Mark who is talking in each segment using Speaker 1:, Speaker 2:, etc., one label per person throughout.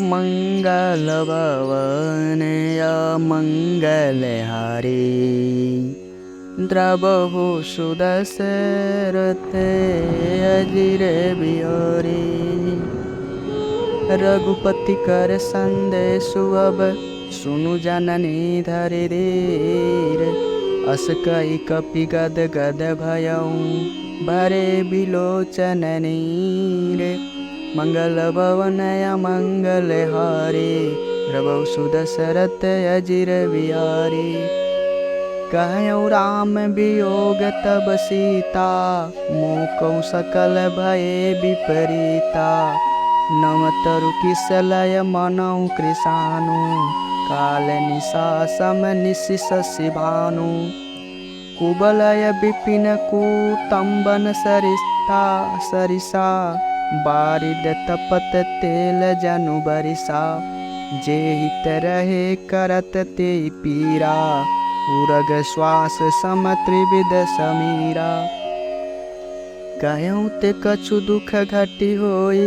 Speaker 1: मंगल भवन मंगलहारी द्रवहु सुदशरथ अजिर बिहारी। रघुपति कर संदेशु अब सुनु जननी धरि धीर। अस कहि कपि गद गद भयउ भरे बिलोचन नीर। मंगल भवन मंगलहारी द्रवहु सुदशरथ अजिर बिहारी। कहउँ राम वियोग तब सीता मोकउ सकल भये विपरीता। नम तरु किसलय मनउ कृशानु काल निशा सम निशि शशि भानु। कुबलय विपिन कुतुम्बन सरिसा बारिद तपत तेल जनु बरिसा। जे हित रहे करत ते पीरा उरग श्वास सम त्रिविध समीरा। कहउँ ते कछु दुख घटी होई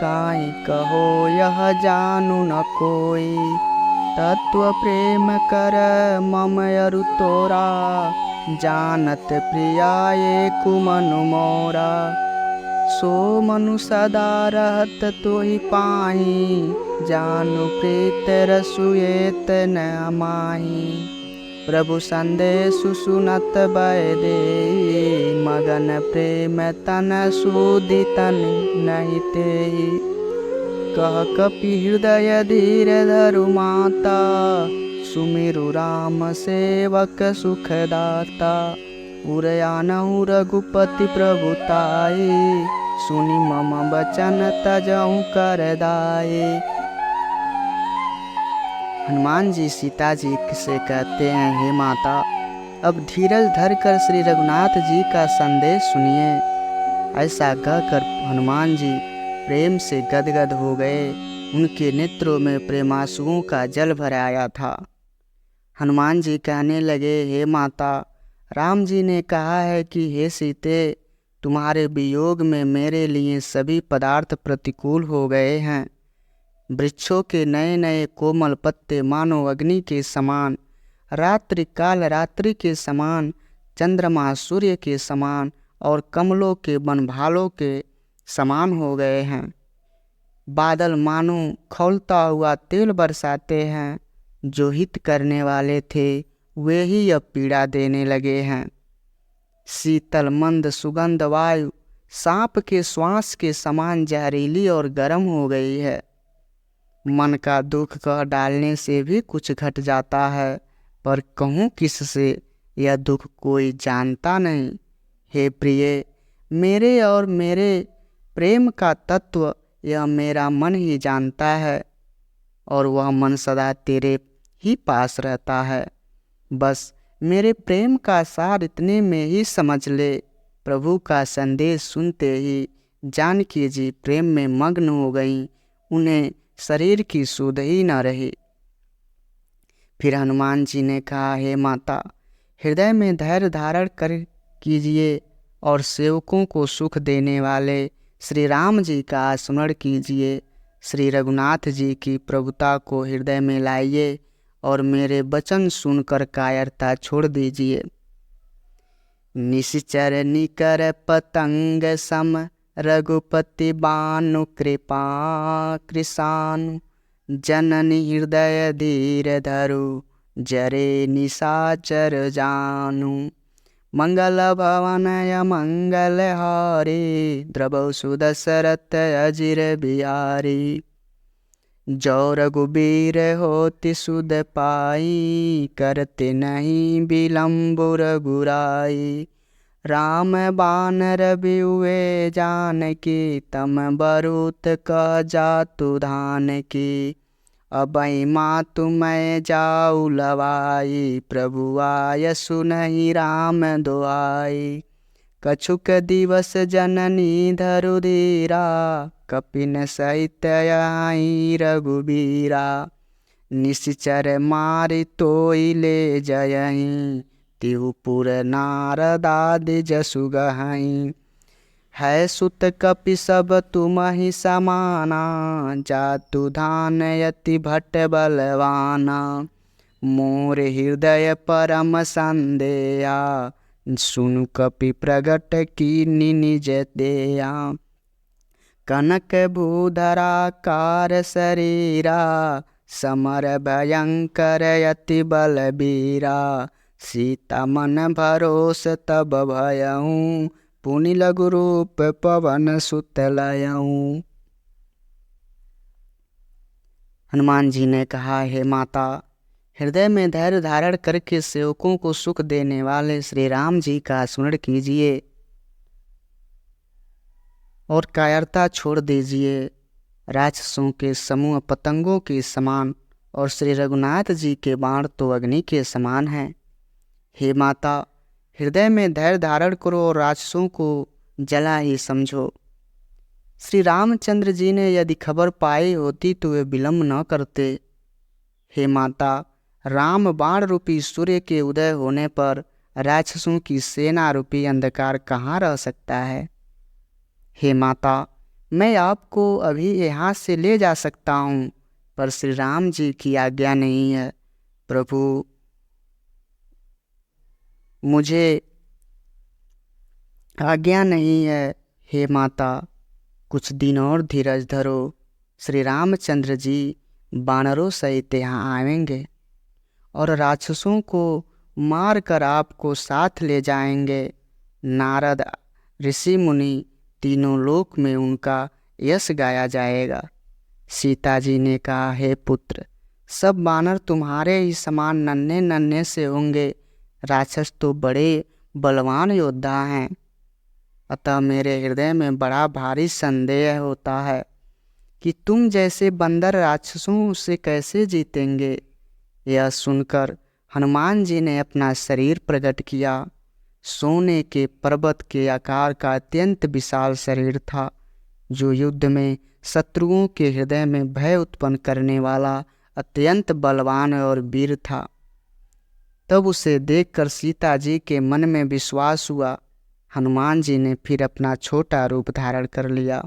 Speaker 1: काई कहो यह जानु न कोई। तत्व प्रेम कर मम अरु तोरा जानत प्रिया एको मनु मोरा। सो मनु सदा रहत तोहि पाहि जानु प्रीत रसुएत न माहि। प्रभु संदेशु सुनत भय देहि मगन प्रेम तन सूदि तन नहीं तेहि। कह कपि हृदय धीर धरु माता सुमिरु राम सेवक सुखदाता। उरयानहु रघुपति प्रभुताई सुनि मम बचन तजहु कर दाई। हनुमान जी सीता जी से कहते हैं, हे माता अब धीरज धर कर श्री रघुनाथ जी का संदेश सुनिए। ऐसा कहकर हनुमान जी प्रेम से गदगद हो गए। उनके नेत्रों में प्रेमांसुओं का जल भर आया था। हनुमान जी कहने लगे, हे माता राम जी ने कहा है कि हे सीते तुम्हारे वियोग में मेरे लिए सभी पदार्थ प्रतिकूल हो गए हैं। वृक्षों के नए नए कोमल पत्ते मानो अग्नि के समान, रात्रि काल रात्रि के समान, चंद्रमा सूर्य के समान और कमलों के बनभालों के समान हो गए हैं। बादल मानो खौलता हुआ तेल बरसाते हैं। जो हित करने वाले थे वे ही अब पीड़ा देने लगे हैं। शीतल मंद सुगंध वायु सांप के श्वास के समान जहरीली और गर्म हो गई है। मन का दुख कह डालने से भी कुछ घट जाता है, पर कहूँ किससे यह दुख कोई जानता नहीं। हे प्रिय, मेरे और मेरे प्रेम का तत्व यह मेरा मन ही जानता है और वह मन सदा तेरे ही पास रहता है। बस मेरे प्रेम का सार इतने में ही समझ ले। प्रभु का संदेश सुनते ही जानकी जी प्रेम में मग्न हो गईं। उन्हें शरीर की सुध ही न रही। फिर हनुमान जी ने कहा, हे माता हृदय में धैर्य धारण कर कीजिए और सेवकों को सुख देने वाले श्री राम जी का स्मरण कीजिए। श्री रघुनाथ जी की प्रभुता को हृदय में लाइए और मेरे वचन सुनकर कायरता छोड़ दीजिए। निश्चर निकर पतंग सम रघुपति बानु कृपा कृशानु। जननी हृदय धीर धरु जरे निशाचर जानु। मंगल भवन मंगलहारी द्रवहु सुदशरथ अजिर बिहारी। जो रघुबीर होति सुध पाई करते नहीं विलम्ब रघुराई। राम बानर बिहुए जानकी तम बरुत कह जातु धान की। अबई मातु मैं जाऊ लवाई प्रभु आय सुनहि राम दुआई। कछुक दिवस जननी धरु धीरा कपिन सहित आई रघुबीरा। निश्चर मारि तोई ले जयहि तिहु पुर नारदादि जसु गहई। है सुत कपि सब तुम ही समाना, जातु धान यति भट्ट बलवाना। मोर हृदय परम संदेया, सुनु कपि प्रगट कीनि निज देया। कनक भूधराकार शरीरा, समर भयंकर यति बलबीरा। सीता मन भरोस तब भयऊँ, पुनि लघु रूप पवन सुत लयऊँ। हनुमान जी ने कहा, हे माता, हृदय में धैर्य धारण करके सेवकों को सुख देने वाले श्री राम जी का स्मरण कीजिए और कायरता छोड़ दीजिए। राक्षसों के समूह पतंगों के समान और श्री रघुनाथ जी के बाण तो अग्नि के समान हैं। हे माता, हृदय में धैर्य धारण करो और राक्षसों को जला ही समझो। श्री रामचंद्र जी ने यदि खबर पाई होती तो वे विलंब न करते। हे माता, राम बाण रूपी सूर्य के उदय होने पर राक्षसों की सेना रूपी अंधकार कहाँ रह सकता है। हे माता, मैं आपको अभी यहाँ से ले जा सकता हूँ, पर श्री राम जी की आज्ञा नहीं है। प्रभु, मुझे आज्ञा नहीं है। हे माता, कुछ दिन और धीरज धरो। श्री रामचंद्र जी वानरों सहित यहाँ आएंगे और राक्षसों को मार कर आपको साथ ले जाएंगे। नारद ऋषि मुनि तीनों लोक में उनका यश गाया जाएगा। सीता जी ने कहा, हे पुत्र, सब वानर तुम्हारे ही समान नन्हे नन्हे से होंगे। राक्षस तो बड़े बलवान योद्धा हैं, अतः मेरे हृदय में बड़ा भारी संदेह होता है कि तुम जैसे बंदर राक्षसों से कैसे जीतेंगे। यह सुनकर हनुमान जी ने अपना शरीर प्रकट किया। सोने के पर्वत के आकार का अत्यंत विशाल शरीर था, जो युद्ध में शत्रुओं के हृदय में भय उत्पन्न करने वाला अत्यंत बलवान और वीर था। तब उसे देखकर सीता जी के मन में विश्वास हुआ। हनुमान जी ने फिर अपना छोटा रूप धारण कर लिया।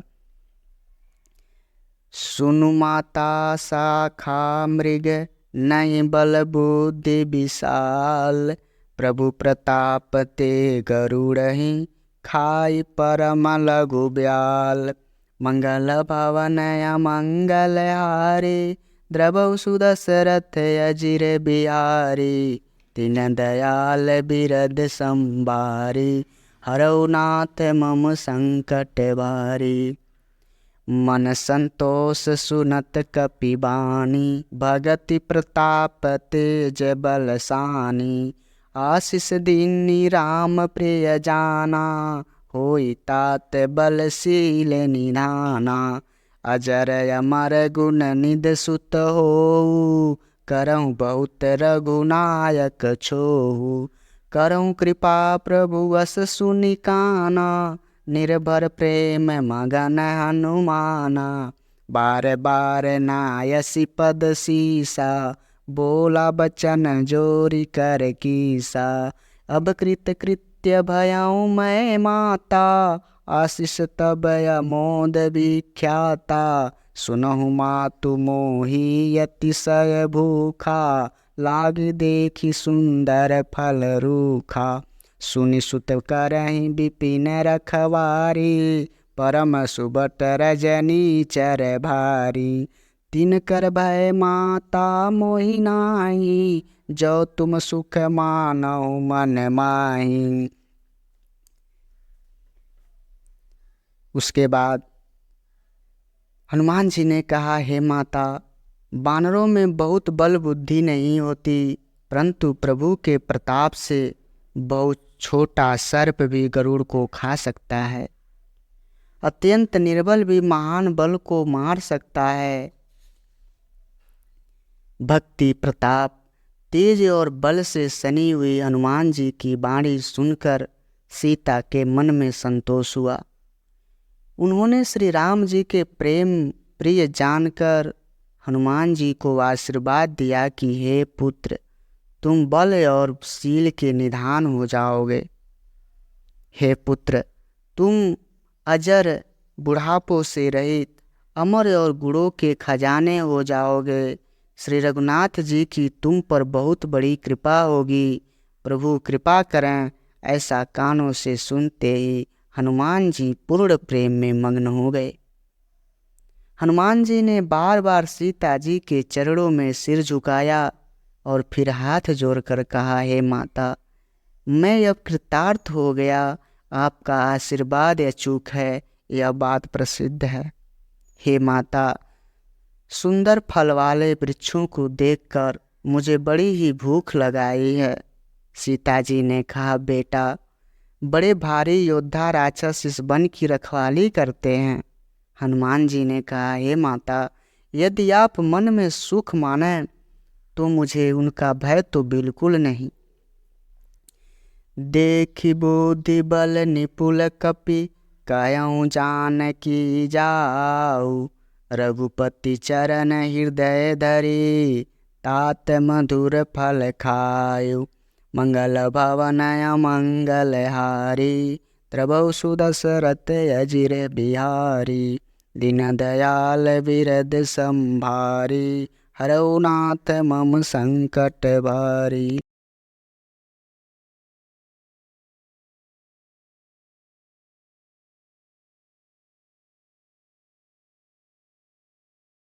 Speaker 1: सुनु माता शाखा मृग, नहीं बल बुद्धि विशाल। प्रभु प्रताप ते गरुड़हि, खाई परम लघु ब्याल। मंगल भवन अमंगल हारे, द्रवहु सुदशरथ अजिर बिहारी। दीन दयाल बिरद संबारी, हरौ नाथ मम संकट भारी। मन संतोष सुनत कपि बानी, भगति प्रताप तेज बलसानी। आशीष दीनी राम प्रिय जाना, होई तात बलशील निधाना। अजर अमर गुण निध सुत होऊ, करहु बहुत रघुनायक छोहू। करहु कृपा प्रभु अस सुनि काना, निर्भर प्रेम मगन हनुमाना। बार बार नायसी पद सीसा, बोला बचन जोरी कर कीसा। अब कृत कृत्य भयऊ मैं माता, आशीष तब अमोद विख्याता। सुनहु मातु मोहि अतिशय भूखा, लागी देखी सुंदर फल रूखा। सुनि सुत करहि विपिन रखवारी, परम सुबट रजनी चर भारी। तिन कर भय माता मोहि नाही, जो तुम सुख मानौ मन माही। उसके बाद हनुमान जी ने कहा, हे माता, वानरों में बहुत बल बुद्धि नहीं होती, परंतु प्रभु के प्रताप से बहुत छोटा सर्प भी गरुड़ को खा सकता है। अत्यंत निर्बल भी महान बल को मार सकता है। भक्ति प्रताप तेज और बल से सनी हुई हनुमान जी की वाणी सुनकर सीता के मन में संतोष हुआ। उन्होंने श्री राम जी के प्रेम प्रिय जानकर हनुमान जी को आशीर्वाद दिया कि हे पुत्र, तुम बल और शील के निधान हो जाओगे। हे पुत्र, तुम अजर बुढ़ापों से रहित अमर और गुणों के खजाने हो जाओगे। श्री रघुनाथ जी की तुम पर बहुत बड़ी कृपा होगी, प्रभु कृपा करें। ऐसा कानों से सुनते ही हनुमान जी पूर्ण प्रेम में मग्न हो गए। हनुमान जी ने बार बार सीता जी के चरणों में सिर झुकाया और फिर हाथ जोड़कर कहा, हे माता, मैं अब कृतार्थ हो गया। आपका आशीर्वाद अचूक है, यह बात प्रसिद्ध है। हे माता, सुंदर फल वाले वृक्षों को देखकर मुझे बड़ी ही भूख लगाई है। सीता जी ने कहा, बेटा, बड़े भारी योद्धा राक्षस इस वन की रखवाली करते हैं। हनुमान जी ने कहा, हे माता, यदि आप मन में सुख माने तो मुझे उनका भय तो बिल्कुल नहीं। देखि बुद्धि बल निपुल कपि, कहऊँ जानकी जाऊ। रघुपति चरण हृदय धरि, तात मधुर फल खायु। मंगल भवन अमंगल हारी, त्रभौ सुदशरथ अजिर बिहारी। दीन दयाल बिरद संभारी, हरौ नाथ मम संकट भारी।